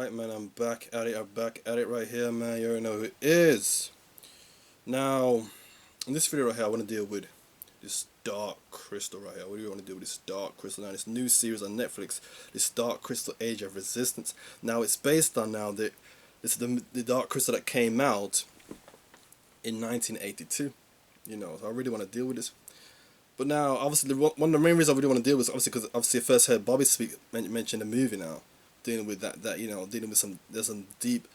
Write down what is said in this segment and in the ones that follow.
Alright, man, I'm back at it. I'm back at it right here, man. You already know who it is. Now, in this video right here, I want to deal with this Dark Crystal right here. What do you want to do with this Dark Crystal? Now, this new series on Netflix, this Dark Crystal Age of Resistance. Now, it's based on the Dark Crystal that came out in 1982. So I really want to deal with this. But now, obviously, one of the main reasons I really want to deal with is obviously because I first heard Bobby mention the movie now. Dealing with dealing with there's some deep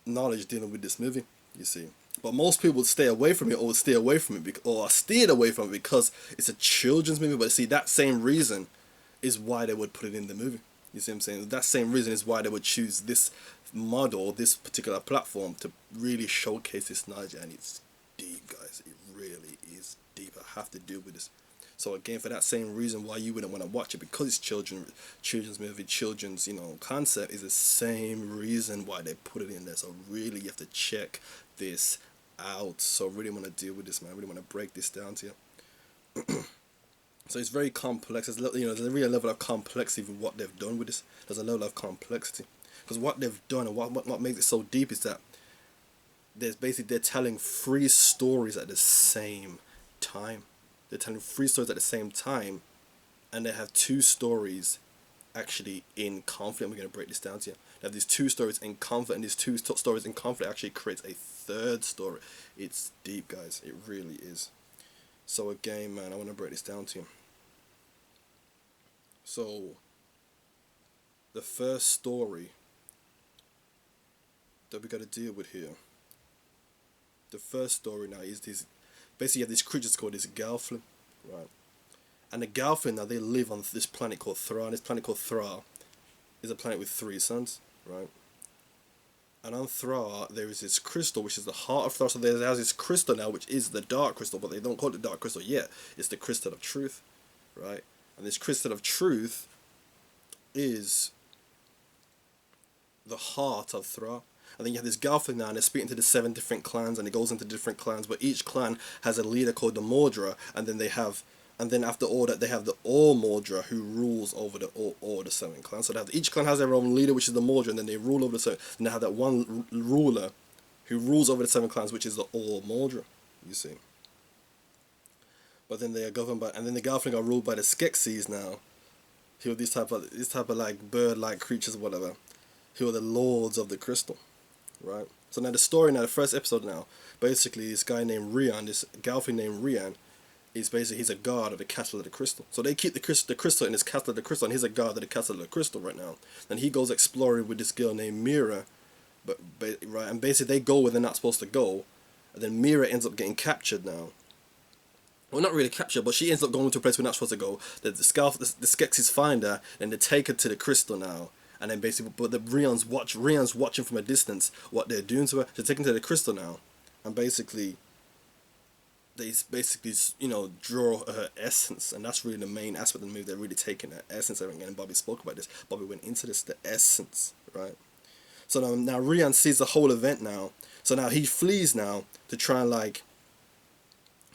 knowledge dealing with this movie, you see. But most people would stay away from it, or would stay away from it, or steered away from it because it's a children's movie. But see, that same reason is why they would put it in the movie. You see what I'm saying? That same reason is why they would choose this model, this particular platform, to really showcase this knowledge. And it's deep, guys. It really is deep. I have to deal with this. So again, for that same reason why you wouldn't want to watch it, because it's children's movie, children's concept, is the same reason why they put it in there. So really, you have to check this out. So I really want to deal with this, man. I really want to break this down to you. So it's very complex. There's a real level of complexity with what they've done with this. There's a level of complexity because what they've done and what makes it so deep is that they're telling three stories at the same time. They're telling three stories at the same time, and they have two stories actually in conflict. We're going to break this down to you. They have these two stories in conflict, and these two stories in conflict actually creates a third story. It's deep, guys. It really is. So again, man, I want to break this down to you. So the first story that we got to deal with here. The first story now is this. Basically, you have these creatures called this Gelfling, right? And the Gelfling, now, they live on this planet called Thra. And this planet called Thra is a planet with 3 suns, right? And on Thra, there is this crystal, which is the heart of Thra. So there's this crystal now, which is the Dark Crystal, but they don't call it the Dark Crystal yet. It's the Crystal of Truth, right? And this Crystal of Truth is the heart of Thra. And then you have this Gelfling now, and they're speaking to the 7 different clans, and it goes into different clans, but each clan has a leader called the Mordra, and then after all that, they have the All Mordra, who rules over all the 7 clans. So each clan has their own leader, which is the Mordra, and then they rule over the 7. And they have that one ruler who rules over the 7 clans, which is the All Mordra. You see. But then they are governed by, and then the Gelfling are ruled by the Skeksis now, who are these type of like bird-like creatures, or whatever, who are the lords of the crystal. Right. So now the first episode now, basically this guy named Rian, this Gelfling named Rian, he's a guard of the Castle of the Crystal. So they keep the crystal in this Castle of the Crystal, and he's a guard of the Castle of the Crystal right now. And he goes exploring with this girl named Mira, right, and basically they go where they're not supposed to go, and then Mira ends up getting captured now. Well, not really captured, but she ends up going to a place we're not supposed to go. The Skeksis find her, and they take her to the crystal now. And then basically, but Rian's watching from a distance what they're doing to her. They're taking her to the crystal now, and basically, they draw her essence, and that's really the main aspect of the movie. They're really taking her essence. And Bobby spoke about this. Bobby went into this, the essence, right? So now Rian sees the whole event now. So now he flees now to try and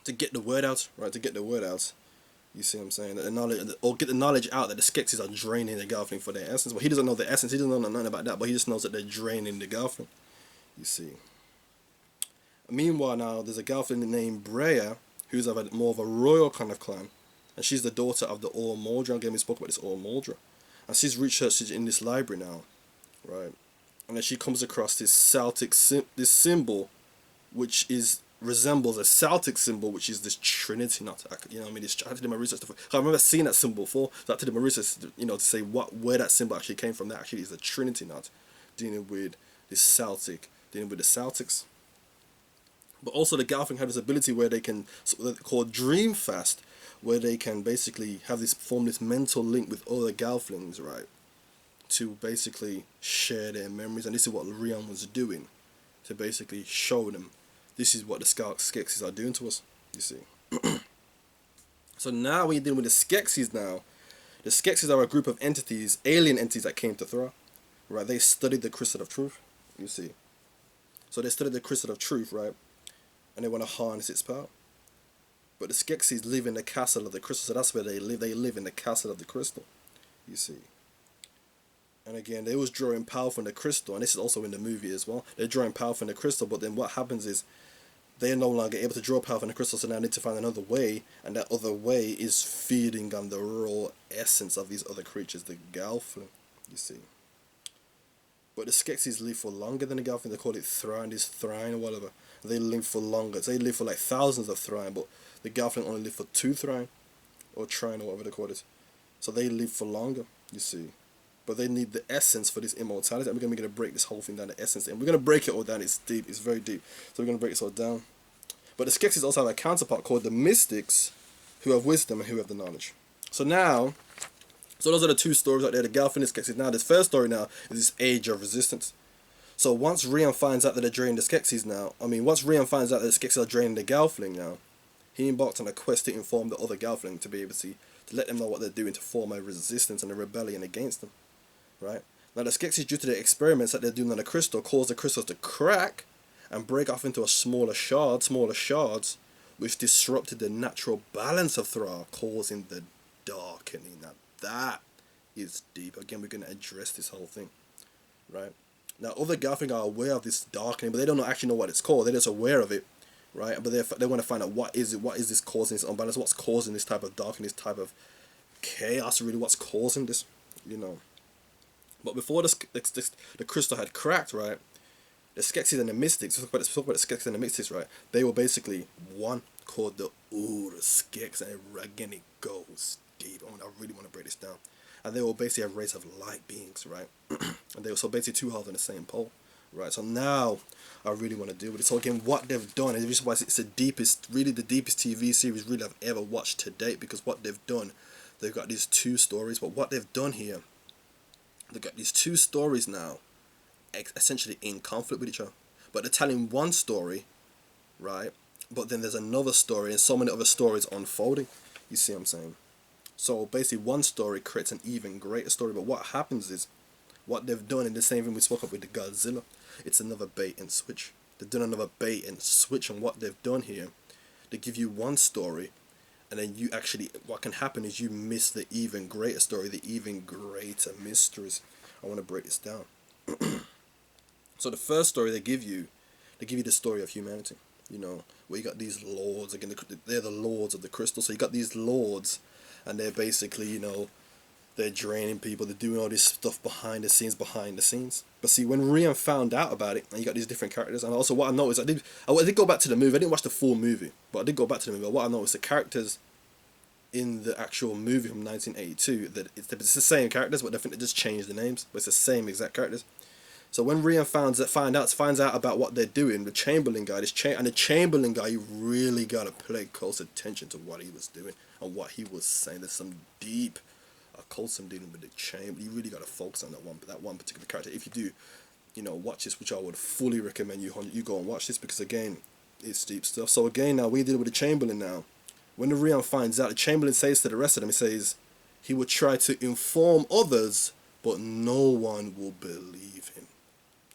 to get the word out, right? To get the word out. You see what I'm saying? That the knowledge, or get the knowledge out that the Skeksis are draining the Gelfling for their essence. But he doesn't know the essence. He doesn't know nothing about that. But he just knows that they're draining the Gelfling. You see. Meanwhile, now there's a Gelfling named Breya, who's of more of a royal kind of clan, and she's the daughter of the All Mordra. Again, we spoke about this All Mordra, and she's researched in this library now, right? And then she comes across this this symbol, which resembles a Celtic symbol, which is this Trinity knot. I had to do my research. I remember seeing that symbol before, so I had to do my research, to say where that symbol actually came from. That actually is a Trinity knot, dealing with the Celtics. But also the Gelfling have this ability where they can, called Dream Fast, where they can basically form this mental link with other Gelflings, right? To basically share their memories, and this is what Rian was doing, to basically show them. This is what the Skeksis are doing to us, you see. So now when you're dealing with the Skeksis now, the Skeksis are a group of entities, alien entities that came to Thra, right? They studied the Crystal of Truth, you see. So they studied the Crystal of Truth, right? And they want to harness its power. But the Skeksis live in the Castle of the Crystal, so that's where they live. They live in the Castle of the Crystal, you see. And again, they was drawing power from the crystal, and this is also in the movie as well. They're drawing power from the crystal, but then what happens is they are no longer able to draw power from the crystal, so now they need to find another way, and that other way is feeding on the raw essence of these other creatures, the Gelfling, you see. But the Skeksis live for longer than the Gelfling. They call it Thrine, this Thrine or whatever. They live for longer. They live for like thousands of Thrine, but the Gelfling only live for 2 Thrine, or Trine or whatever they call it. So they live for longer, you see. But they need the essence for this immortality, and we're going to break this whole thing down, the essence. And we're going to break it all down. It's deep. It's very deep. So we're going to break this all down. But the Skeksis also have a counterpart called the Mystics, who have wisdom and who have the knowledge. So now, so those are the 2 stories out there, the Gelfling and the Skeksis. Now, this first story now is this Age of Resistance. So once Rian finds out that they're draining the Skeksis now, once Rian finds out that the Skeksis are draining the Gelfling now, he embarked on a quest to inform the other Gelfling to be able to let them know what they're doing to form a resistance and a rebellion against them. Right? Now the Skeksis, due to the experiments that they're doing on the crystal, cause the crystals to crack and break off into a smaller shards, which disrupted the natural balance of Thra, causing the darkening. Now that is deep. Again, we're going to address this whole thing. Right? Now other Gelfling are aware of this darkening, but they don't actually know what it's called. They're just aware of it. Right? But they want to find out what is this causing this unbalance, what's causing this type of darkening, this type of chaos, really, what's causing this, you know. But before the crystal had cracked, right, the Skeksis and the Mystics, talk about the Skeksis and the Mystics, right, they were basically one called the Skeks, and again it goes deep. I really want to break this down. And they were basically a race of light beings, right, and they were so basically 2 halves on the same pole, right. So now I really want to deal with it. So again, what they've done, and the reason why it's the deepest TV series really I've ever watched to date, because what they've done, they've got these 2 stories, but what they've done here, they've got these 2 stories now, essentially in conflict with each other. But they're telling one story, right? But then there's another story, and so many other stories unfolding. You see what I'm saying? So basically, one story creates an even greater story. But what happens is, what they've done, in the same thing we spoke of with the Godzilla, it's another bait and switch. They've done another bait and switch on what they've done here. They give you one story, and then you actually, what can happen is you miss the even greater story, the even greater mysteries. I want to break this down. So the first story they give you the story of humanity. You know, where you got these lords, again, they're the lords of the crystal. So you got these lords, and they're basically, you know, they're draining people, they're doing all this stuff behind the scenes. But see, when Rian found out about it, and you got these different characters, and also what I noticed, I did go back to the movie. I didn't watch the full movie, but I did go back to the movie. But what I noticed, the characters in the actual movie from 1982, that it's the same characters, but I think they just changed the names, but it's the same exact characters. So when Rian finds out about what they're doing, the Chamberlain guy, the Chamberlain guy, you really gotta pay close attention to what he was doing and what he was saying. There's some deep occultism dealing with the Chamber. You really gotta focus on that one particular character. If you do, you know, watch this, which I would fully recommend you go and watch this, because again, it's deep stuff. So again, now we deal with the Chamberlain now. When the Rian finds out, the Chamberlain says to the rest of them, he says he would try to inform others, but no one will believe him.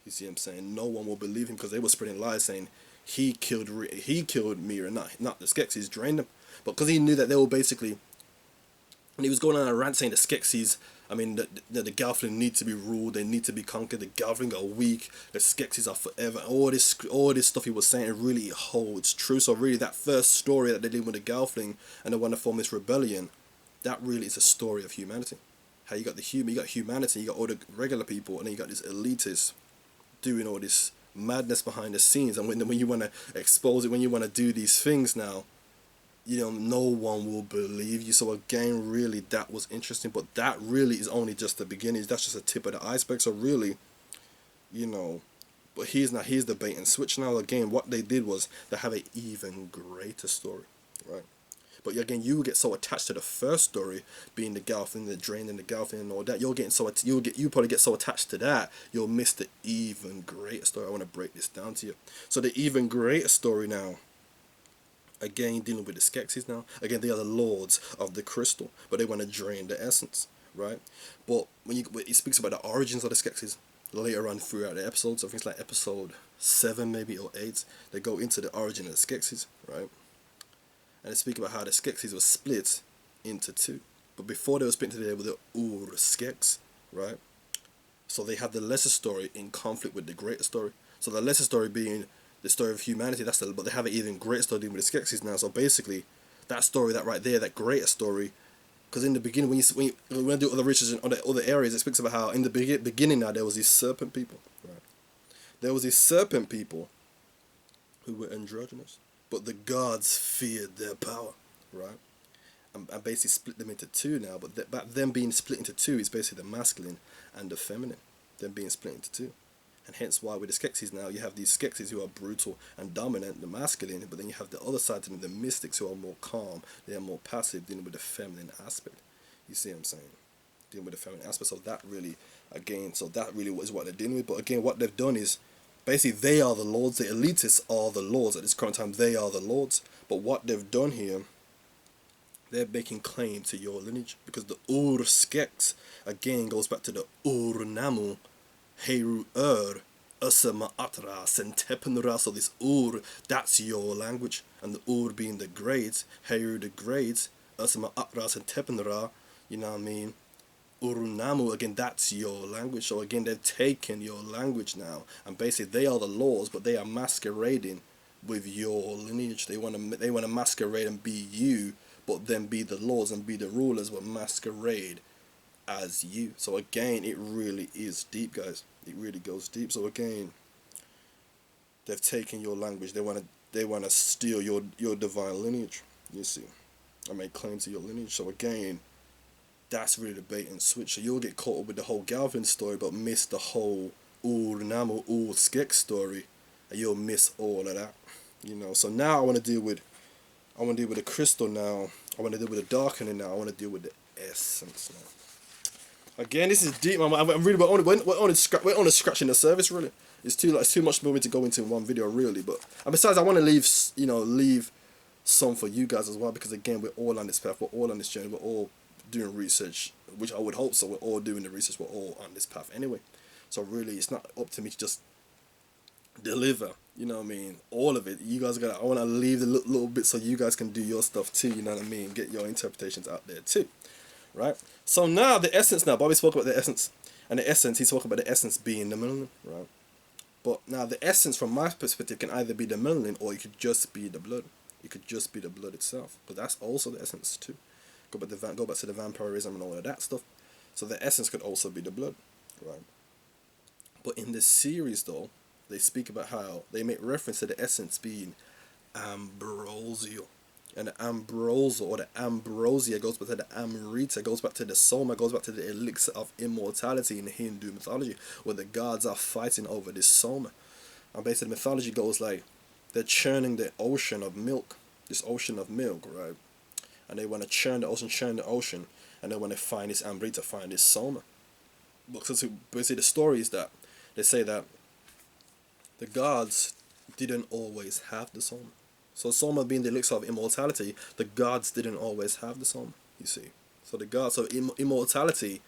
You see what I'm saying? No one will believe him, because they were spreading lies saying he killed Mira, not the Skeksis, drained them. But because he knew that they were basically, and he was going on a rant saying the Skeksis, the Gelfling need to be ruled, they need to be conquered, the Gelfling are weak, the Skeksis are forever, all this stuff he was saying, it really holds true. So really, that first story that they did with the Gelfling and they want to form this rebellion, that really is a story of humanity. How you got you got humanity, you got all the regular people, and then you got these elitists doing all this madness behind the scenes. And when you want to expose it, when you want to do these things now, you know, no one will believe you. So again, really, that was interesting, but that really is only just the beginning. That's just a tip of the iceberg. So really, you know, but here's the bait and switch. Now again, what they did was they have an even greater story, right? But again, you get so attached to the first story, being the Gelfling, the drain, and the Gelfling, and all that. You probably get so attached to that, you'll miss the even greater story. I want to break this down to you. So the even greater story now, again, dealing with the Skeksis now. Again, they are the lords of the crystal, but they want to drain the essence, right? But when it speaks about the origins of the Skeksis later on throughout the episodes, I think it's like episode 7 maybe, or 8, they go into the origin of the Skeksis, right? And they speak about how the Skeksis were split into 2. But before they were split into, there were the Skeks, right? So they have the lesser story in conflict with the greater story. So the lesser story being the story of humanity, but they have an even greater story dealing with the Skeksis now. So basically, that story, that right there, that greater story, because in the beginning, when I do other research in other areas, it speaks about how in the beginning now there was these serpent people. Right? There was these serpent people who were androgynous, but the gods feared their power, right? And basically split them into two now. But them being split into two is basically the masculine and the feminine. Them being split into two. And hence why with the Skeksis now, you have these Skeksis who are brutal and dominant, the masculine, but then you have the other side to them, the mystics who are more calm, they are more passive, dealing with the feminine aspect. You see what I'm saying? Dealing with the feminine aspect. So that really, again, is what they're dealing with. But again, what they've done is, basically they are the lords, the elitists are the lords. At this current time, they are the lords. But what they've done here, they're making claim to your lineage. Because the Ur-Skeks, again, goes back to the Ur-Namu, Heru Usama Atra, Sentepenra. So this Ur, that's your language. And the Ur being the grades, Heru the grades, Usama Atra, Sentepenra, you know what I mean? Urunamu, again, that's your language. So again, they've taken your language now. And basically, they are the laws, but they are masquerading with your lineage. They want to masquerade and be you, but then be the laws and be the rulers, but masquerade as you. So again, it really is deep, guys. It really goes deep. So again, they've taken your language. They wanna steal your divine lineage. You see, I make claim to your lineage. So again, that's really the bait and switch. So you'll get caught up with the whole Galvin story, but miss the whole Ur-Namu, Ur-Skek story, and you'll miss all of that. You know. So now I want to deal with the crystal now. I want to deal with the darkening now. I want to deal with the essence now. Again, this is deep. I'm really we're only scratching the surface. Really, it's too much for me to go into in one video. Really, but and besides, I want to leave some for you guys as well, because again, we're all on this path. We're all on this journey. We're all doing research, which I would hope so. We're all doing the research. We're all on this path anyway. So really, it's not up to me to just deliver. You know what I mean? All of it. You guys I want to leave the little bit so you guys can do your stuff too. You know what I mean? Get your interpretations out there too. Right? So now the essence. Now Bobby spoke about the essence, and the essence. He's talking about the essence being the melanin, right? But now the essence, from my perspective, can either be the melanin or it could just be the blood. It could just be the blood itself. But that's also the essence too. Go back to the vampirism and all of that stuff. So the essence could also be the blood, right? But in this series, though, they speak about how they make reference to the essence being ambrosial. And the ambrosal or the ambrosia goes back to the amrita, goes back to the soma, goes back to the elixir of immortality in Hindu mythology, where the gods are fighting over this soma. And basically the mythology goes like, they're churning the ocean of milk, this ocean of milk, right? And they want to churn the ocean, and then when they find this amrita, find this soma. But basically the story is that they say that the gods didn't always have the soma. So soma being the elixir of immortality, the gods didn't always have the soma. You see, so immortality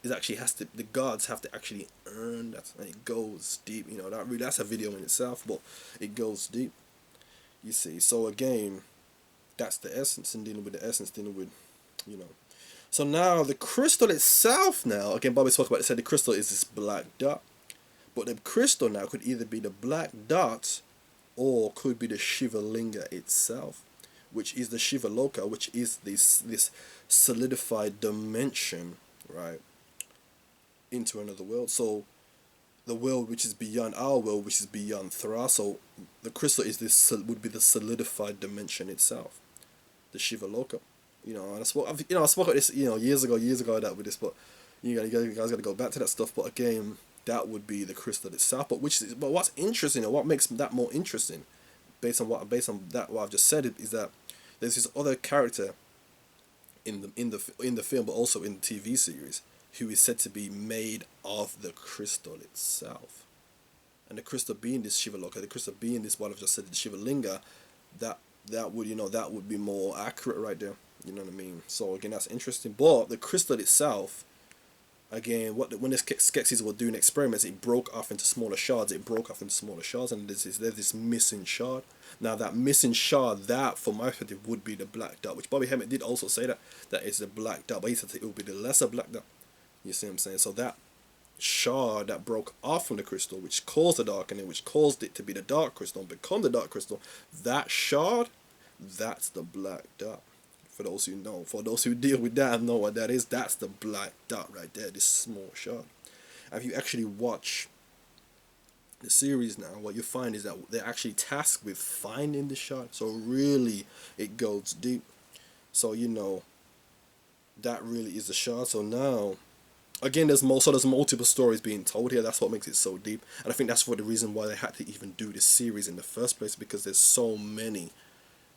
is actually the gods have to actually earn that, and it goes deep. You know, that's a video in itself, but it goes deep. You see, so again, that's the essence, and dealing with the essence, dealing with, you know. So now the crystal itself now, again, Bobby spoke about it, said the crystal is this black dot. But the crystal now could either be the black dot or could be the Shiva Linga itself, which is the Shiva Loka, which is this solidified dimension, right, into another world. So the world which is beyond our world, which is beyond Thra. So the crystal would be the solidified dimension itself, the Shiva Loka. You know, and I spoke about this, years ago that with this, but you guys got to go back to that stuff. But again, that would be the crystal itself. But what's interesting, or what makes that more interesting, based on what I've just said, is that there's this other character in the film, but also in the TV series, who is said to be made of the crystal itself. And the crystal being this Shiva Loka, the crystal being this, what I've just said, the Shiva Linga, that would be more accurate right there. You know what I mean? So again, that's interesting. But the crystal itself, again, when the Skeksis were doing experiments, it broke off into smaller shards. And there's this missing shard. Now that missing shard, that from my perspective would be the black dot, which Bobby Hemmett did also say that is the black dot, but he said it would be the lesser black dot. You see what I'm saying? So that shard that broke off from the crystal, which caused the darkening, which caused it to be the dark crystal and become the dark crystal. That shard, that's the black dot. For those who know, for those who deal with that and know what that is, that's the black dot right there, this small shard. And if you actually watch the series now, what you find is that they're actually tasked with finding the shard. So really, it goes deep. So that really is the shard. So now, again, there's multiple stories being told here. That's what makes it so deep, and I think that's the reason why they had to even do this series in the first place, because there's so many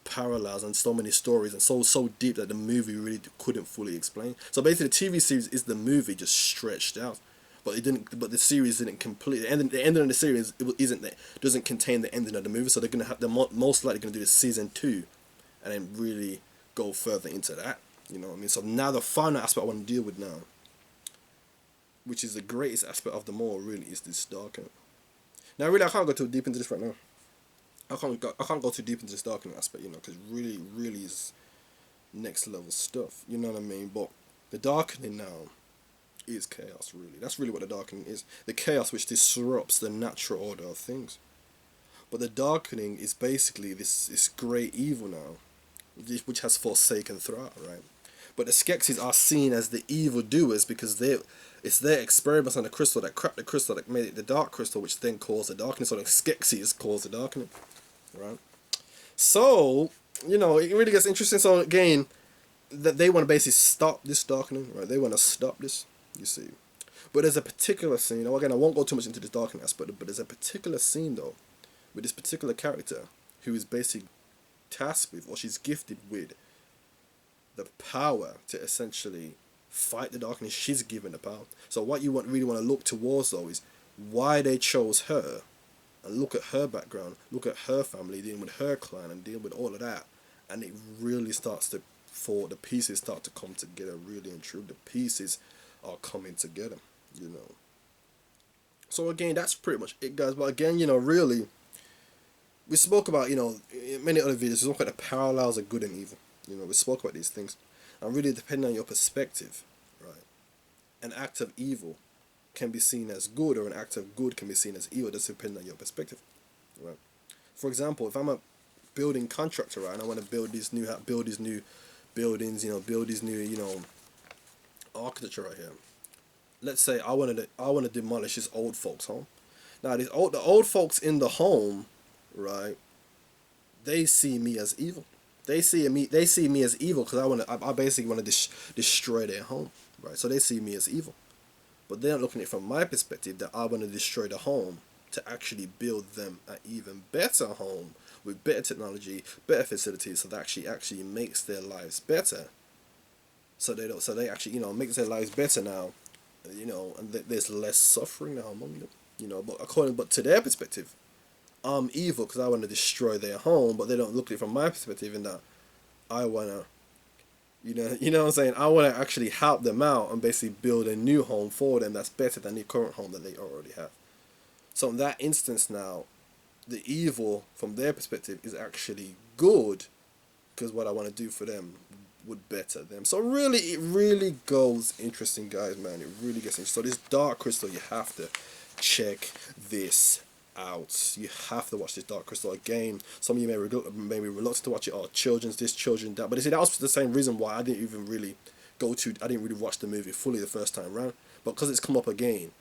parallels and so many stories, and so deep that the movie really couldn't fully explain. So basically, the TV series is the movie just stretched out, but it didn't. But the series didn't complete. The ending of the series doesn't contain the ending of the movie. So they're most likely gonna do the season 2, and then really go further into that. You know what I mean? So now the final aspect I want to deal with now, which is the greatest aspect of them all, really, is this darkening. Now, really, I can't go too deep into this right now. I can't go too deep into this darkening aspect, because really is next level stuff. You know what I mean? But the darkening now is chaos. Really, that's really what the darkening is. The chaos which disrupts the natural order of things. But the darkening is basically this great evil now, which has forsaken Thra, right? But the Skeksis are seen as the evildoers because it's their experiments on the crystal that cracked the crystal that made it the dark crystal, which then caused the darkness. So the Skeksis caused the darkening, right? So, it really gets interesting. So again, that they want to basically stop this darkening, right? They want to stop this, you see. But there's a particular scene. Again, I won't go too much into this darkening aspect, but there's a particular scene though, with this particular character who is basically tasked with, or she's gifted with, the power to essentially fight the darkness. She's given the power. So what you really want to look towards though is why they chose her, and look at her background, look at her family, dealing with her clan and dealing with all of that, and it really starts to fall. The pieces start to come together, really and truly. The pieces are coming together, So again, that's pretty much it, guys. But again, really, we spoke about, in many other videos, we spoke about the parallels of good and evil. We spoke about these things. And really, depending on your perspective, right, an act of evil can be seen as good, or an act of good can be seen as evil. Just depending on your perspective, right? For example, if I'm a building contractor, right, and I want to build these new buildings, build these new, architecture right here. Let's say I want to demolish this old folks' home. Now, the old folks in the home, right, they see me as evil. They see me as evil because I basically want to destroy their home, right? So they see me as evil, but they're not looking at it from my perspective, that I want to destroy the home to actually build them an even better home with better technology, better facilities, so that actually makes their lives better. So they actually makes their lives better now, and there's less suffering now among them, but to their perspective, I'm evil because I want to destroy their home, but they don't look at it from my perspective in that I want to, what I'm saying? I want to actually help them out and basically build a new home for them that's better than the current home that they already have. So in that instance now, the evil from their perspective is actually good because what I want to do for them would better them. So really, it really goes interesting, guys, man. It really gets interesting. So this dark crystal, you have to check this out. You have to watch this dark crystal again. Some of you may be reluctant to watch it, or children's this, children that, but you see, that was the same reason why I didn't really watch the movie fully the first time round, but because it's come up again,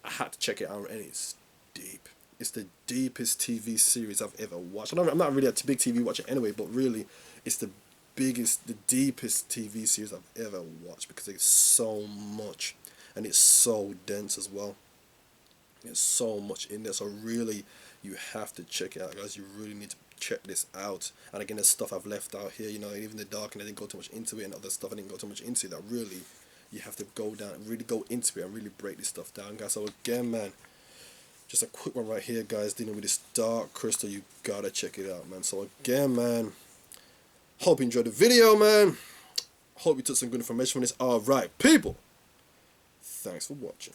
I had to check it out, and it's deep. It's the deepest TV series I've ever watched. I'm not really a big TV watcher anyway, but really, it's the deepest TV series I've ever watched, because it's so much, and it's so dense as well. There's so much in there, so really, you have to check it out, guys. You really need to check this out. And again, there's stuff I've left out here, even the dark, and I didn't go too much into it, and other stuff I didn't go too much into, that really, you have to really go into it and really break this stuff down, guys. So again, man, just a quick one right here, guys, dealing with this dark crystal. You gotta check it out, man. So again, man, hope you enjoyed the video, man. Hope you took some good information from this. Alright, people, thanks for watching.